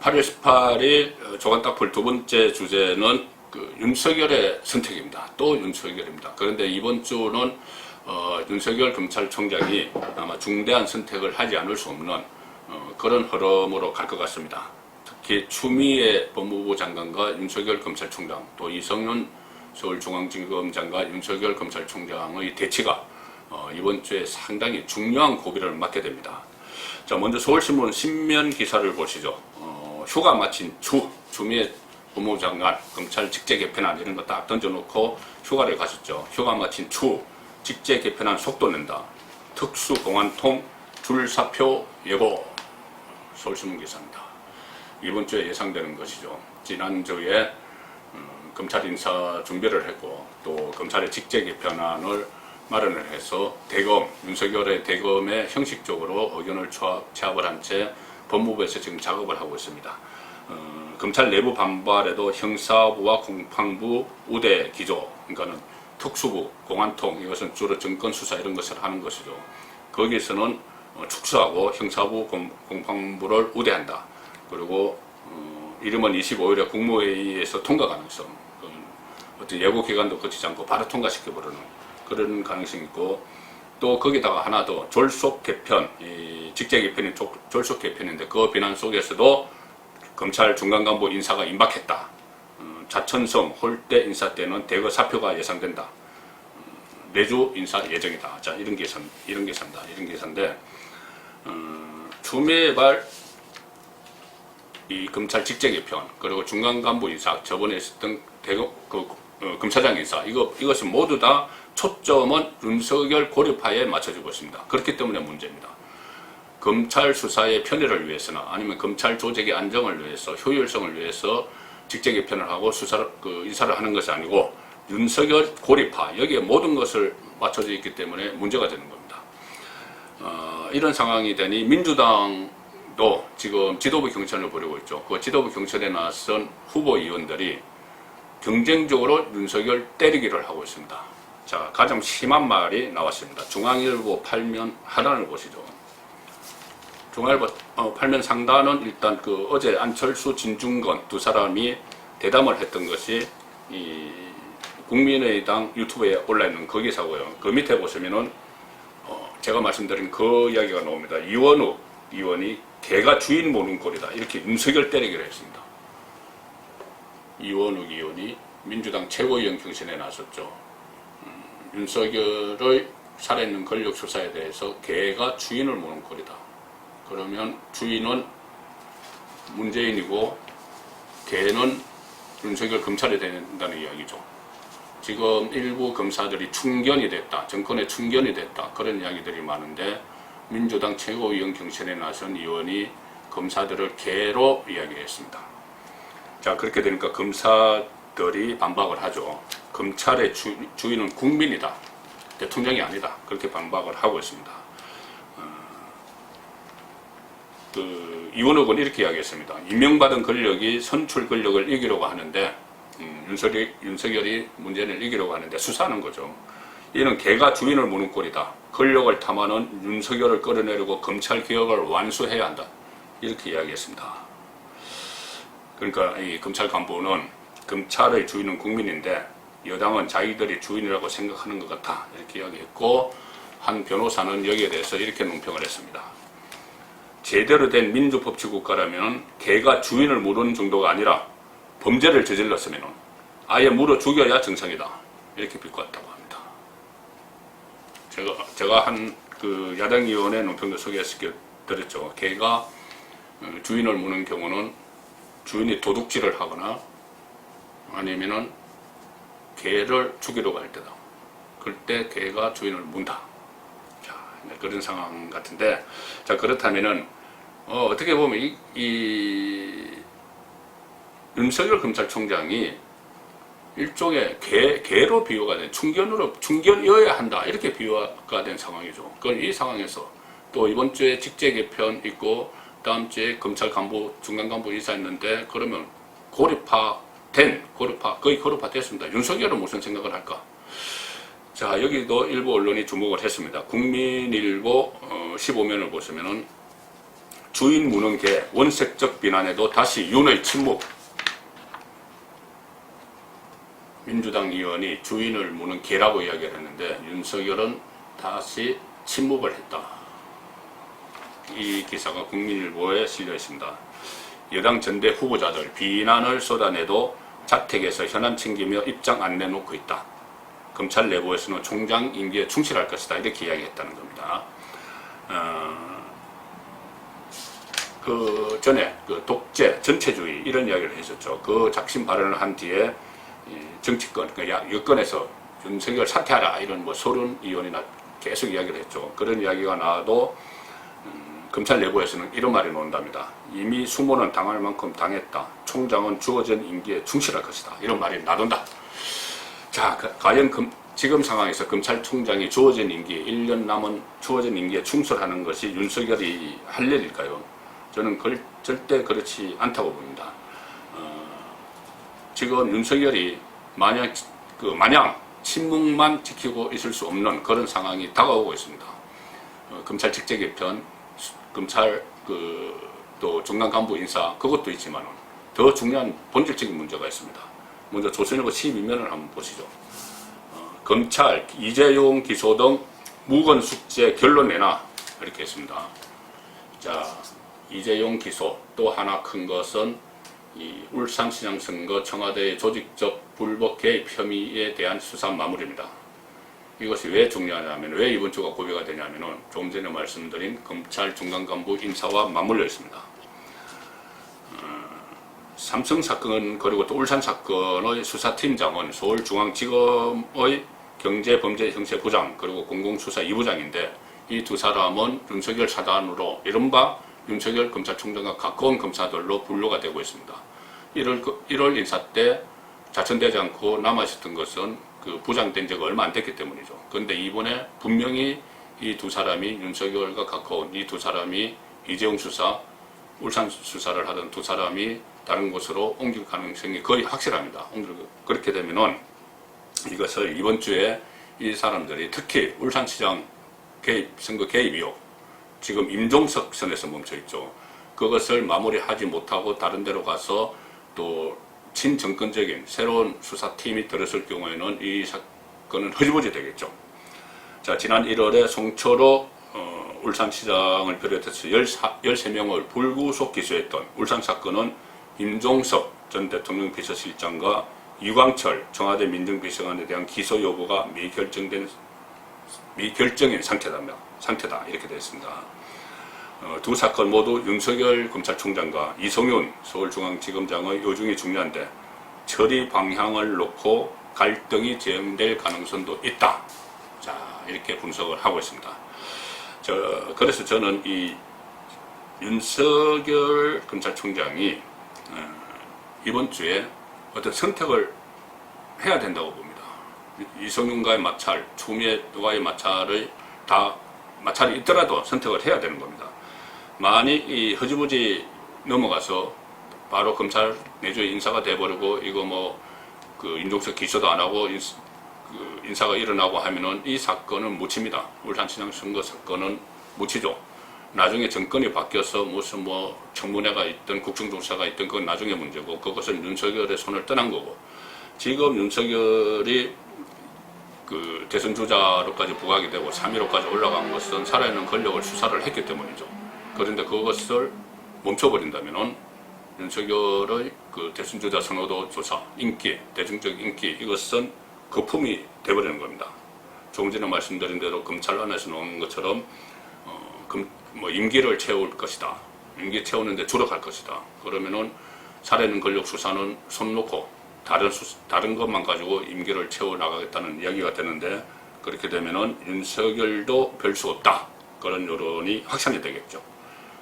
8월 18일 조간딱풀 두 번째 주제는 윤석열의 선택입니다. 또 윤석열입니다. 그런데 이번 주는 윤석열 검찰총장이 아마 중대한 선택을 하지 않을 수 없는 그런 흐름으로 갈 것 같습니다. 특히 추미애 법무부 장관과 윤석열 검찰총장, 또 이성윤 서울중앙지검장과 윤석열 검찰총장의 대치가 이번 주에 상당히 중요한 고비를 맞게 됩니다. 자, 먼저 서울신문 신면 기사를 보시죠. 휴가 마친 추미애 법무부 장관 검찰 직제 개편안 이런 거 딱 던져놓고 휴가를 가셨죠. 휴가 마친 직제 개편안 속도 낸다. 특수공안통 줄사표 예고. 서울신문 기사입니다. 이번 주에 예상되는 것이죠. 지난주에 검찰 인사 준비를 했고 또 검찰의 직제 개편안을 마련을 해서 대검, 윤석열의 대검에 형식적으로 의견을 취합을 한 채 법무부에서 지금 작업을 하고 있습니다. 검찰 내부 반발에도 형사부와 공판부 우대 기조, 그러니까는 특수부, 공안통, 이것은 주로 정권 수사 이런 것을 하는 것이죠. 거기서는 축소하고 형사부, 공판부를 우대한다. 그리고 이르면 25일에 국무회의에서 통과 가능성, 어떤 예고 기간도 거치지 않고 바로 통과시켜버리는 그런 가능성이 있고, 또 거기다가 하나 더 졸속 개편, 직제 개편이 졸속 개편인데 그 비난 속에서도 검찰 중간간부 인사가 임박했다. 자천성 홀대 인사 때는 대거 사표가 예상된다. 내주 인사 예정이다. 자, 이런 계산인데 추미애발 이 검찰 직제 개편 그리고 중간간부 인사, 저번에 있었던 검사장 인사, 이것은 모두 다 초점은 윤석열 고립화에 맞춰지고 있습니다. 그렇기 때문에 문제입니다. 검찰 수사의 편의를 위해서나 아니면 검찰 조직의 안정을 위해서, 효율성을 위해서 직제 개편을 하고 인사를 하는 것이 아니고 윤석열 고립화, 여기에 모든 것을 맞춰져 있기 때문에 문제가 되는 겁니다. 이런 상황이 되니 민주당도 지금 지도부 경선을 벌이고 있죠. 그 지도부 경선에 나선 후보위원들이 경쟁적으로 윤석열 때리기를 하고 있습니다. 자, 가장 심한 말이 나왔습니다. 중앙일보 8면 하단을 보시죠. 중앙일보 8면 상단은 일단 어제 안철수, 진중권 두 사람이 대담을 했던 것이 이 국민의당 유튜브에 올라있는 그 기사고요. 그 밑에 보시면은 제가 말씀드린 그 이야기가 나옵니다. 이원욱 의원이 개가 주인 모는 꼴이다. 이렇게 윤석열 때리기를 했습니다. 이원욱 의원이 민주당 최고위원 경선에 나섰죠. 윤석열의 살아있는 권력 수사에 대해서 개가 주인을 모는 꼴이다. 그러면 주인은 문재인이고 개는 윤석열 검찰이 된다는 이야기죠. 지금 일부 검사들이 충견이 됐다. 정권의 충견이 됐다. 그런 이야기들이 많은데 민주당 최고위원 경선에 나선 의원이 검사들을 개로 이야기했습니다. 자, 그렇게 되니까 검사들이 반박을 하죠. 검찰의 주인은 국민이다. 대통령이 아니다. 그렇게 반박을 하고 있습니다. 이원욱은 이렇게 이야기했습니다. 임명받은 권력이 선출 권력을 이기려고 하는데 윤석열이 문재인을 이기려고 하는데 수사하는 거죠. 이는 개가 주인을 무는 꼴이다. 권력을 탐하는 윤석열을 끌어내리고 검찰 개혁을 완수해야 한다. 이렇게 이야기했습니다. 그러니까 이 검찰 간부는 검찰의 주인은 국민인데 여당은 자기들이 주인이라고 생각하는 것 같다. 이렇게 이야기했고, 한 변호사는 여기에 대해서 이렇게 논평을 했습니다. 제대로 된 민주법치국가라면 개가 주인을 물은 정도가 아니라 범죄를 저질렀으면 아예 물어 죽여야 정상이다. 이렇게 비꼬았다고 합니다. 제가 한 야당 의원의 논평도 소개해드렸죠. 개가 주인을 무는 경우는 주인이 도둑질을 하거나 아니면은 개를 죽이려고 할 때다. 그때 개가 주인을 문다. 자, 그런 상황 같은데, 자, 그렇다면은 어떻게 보면 이 윤석열 검찰총장이 일종의 개로 비유가 된 충견이어야 한다. 이렇게 비유가 된 상황이죠. 그건 이 상황에서 또 이번 주에 직제 개편 있고 다음 주에 검찰 간부, 중간 간부 인사 있는데 그러면 거의 고립화됐습니다. 윤석열은 무슨 생각을 할까? 자, 여기도 일부 언론이 주목을 했습니다. 국민일보 15면을 보시면은 주인 무는 개, 원색적 비난에도 다시 윤의 침묵. 민주당 의원이 주인을 무는 개라고 이야기를 했는데 윤석열은 다시 침묵을 했다. 이 기사가 국민일보에 실려 있습니다. 여당 전대 후보자들 비난을 쏟아내도 자택에서 현안 챙기며 입장 안 내놓고 있다. 검찰 내부에서는 총장 임기에 충실할 것이다. 이렇게 이야기했다는 겁니다. 그 전에 그 독재, 전체주의 이런 이야기를 했었죠. 그 작심 발언을 한 뒤에 정치권, 그러니까 여권에서 윤석열 사퇴하라 이런 뭐 소련 의원이나 계속 이야기를 했죠. 그런 이야기가 나와도 검찰 내부에서는 이런 말이 나온답니다. 이미 수모는 당할 만큼 당했다. 총장은 주어진 임기에 충실할 것이다. 이런 말이 나온다. 자, 과연 지금 상황에서 검찰총장이 주어진 임기, 1년 남은 주어진 임기에 충실하는 것이 윤석열이 할 일일까요? 저는 절대 그렇지 않다고 봅니다. 지금 윤석열이 마냥 침묵만 지키고 있을 수 없는 그런 상황이 다가오고 있습니다. 검찰 직제 개편, 검찰 또 중간 간부 인사 그것도 있지만 더 중요한 본질적인 문제가 있습니다. 먼저 조선일보 12면을 한번 보시죠. 검찰 이재용 기소 등 무건 숙제 결론 내놔 이렇게 했습니다. 자, 이재용 기소 또 하나 큰 것은 이 울산시장 선거 청와대의 조직적 불법 개입 혐의에 대한 수사 마무리입니다. 이것이 왜 중요하냐면, 왜 이번 주가 고비가 되냐면은 좀 전에 말씀드린 검찰 중간 간부 인사와 맞물려 있습니다. 삼성 사건 그리고 또 울산 사건의 수사팀장은 서울중앙지검의 경제범죄형사부장 그리고 공공수사 2부장인데 이 두 사람은 윤석열 사단으로 이른바 윤석열 검찰총장과 가까운 검사들로 분류가 되고 있습니다. 1월 인사 때 자천되지 않고 남아있었던 것은 그 부장된 지가 얼마 안 됐기 때문이죠. 그런데 이번에 분명히 이 두 사람이 윤석열과 가까운 이 두 사람이 이재용 수사, 울산 수사를 하던 두 사람이 다른 곳으로 옮길 가능성이 거의 확실합니다. 그렇게 되면은 이것을 이번 주에 이 사람들이 특히 울산시장 개입, 선거 개입 의혹, 지금 임종석 선에서 멈춰있죠. 그것을 마무리하지 못하고 다른 데로 가서 또 친정권적인 새로운 수사팀이 들었을 경우에는 이 사건은 흐지부지 되겠죠. 자, 지난 1월에 송철호 울산시장을 비롯해서 13명을 불구속 기소했던 울산 사건은 임종석 전 대통령 비서실장과 유광철 청와대 민정비서관에 대한 기소 여부가 미결정인 상태다 이렇게 되어 있습니다. 두 사건 모두 윤석열 검찰총장과 이성윤 서울중앙지검장의 요중이 중요한데 처리 방향을 놓고 갈등이 재현될 가능성도 있다. 자, 이렇게 분석을 하고 있습니다. 그래서 저는 이 윤석열 검찰총장이 이번 주에 어떤 선택을 해야 된다고 봅니다. 이성윤과의 마찰, 추미애와의 마찰이 있더라도 선택을 해야 되는 겁니다. 만약 이 흐지부지 넘어가서 바로 검찰 내주의 인사가 돼버리고 이거 뭐 그 임종석 기소도 안 하고 인사가 일어나고 하면은 이 사건은 묻힙니다. 울산시장 선거 사건은 묻히죠. 나중에 정권이 바뀌어서 무슨 뭐 청문회가 있든 국정조사가 있든 그건 나중에 문제고 그것은 윤석열의 손을 떠난 거고 지금 윤석열이 그 대선 주자로까지 부각이 되고 3위로까지 올라간 것은 살아있는 권력을 수사를 했기 때문이죠. 그런데 그것을 멈춰버린다면은 윤석열의 그 대선 주자 선호도 조사, 인기, 대중적 인기 이것은 거품이 돼버리는 겁니다. 조금 전에 말씀드린 대로 검찰 안에서 나오는 것처럼 뭐 임기를 채울 것이다. 임기 채우는데 주력할 것이다. 그러면은 살아있는 권력 수사는 손 놓고 다른 것만 가지고 임기를 채워 나가겠다는 이야기가 되는데 그렇게 되면은 윤석열도 별 수 없다. 그런 여론이 확산이 되겠죠.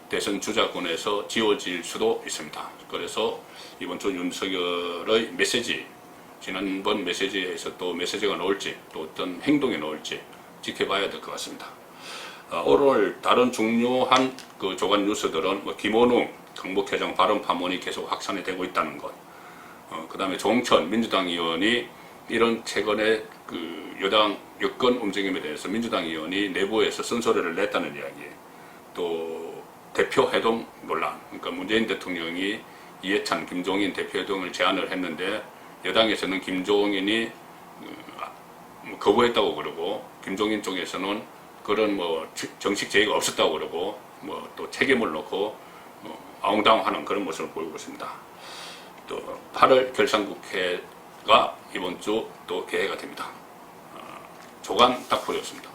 대선 주자권에서 지워질 수도 있습니다. 그래서 이번 주 윤석열의 메시지, 지난번 메시지에서 또 메시지가 나올지 또 어떤 행동이 나올지 지켜봐야 될 것 같습니다. 오늘 다른 중요한 그 조간 뉴스들은 뭐 김원웅 경북회장 발언 파문이 계속 확산이 되고 있다는 것. 그 다음에 조홍천 민주당 의원이 이런 최근에 그 여권 움직임에 대해서 민주당 의원이 내부에서 쓴소리를 냈다는 이야기. 또 대표회동 논란, 그러니까 문재인 대통령이 이해찬, 김종인 대표회동을 제안을 했는데 여당에서는 김종인이 거부했다고 그러고 김종인 쪽에서는 그런 뭐 정식 제의가 없었다고 그러고 뭐 또 책임을 놓고 아웅다웅하는 그런 모습을 보이고 있습니다. 또 8월 결산국회가 이번 주 또 개회가 됩니다. 조간 닥터였습니다.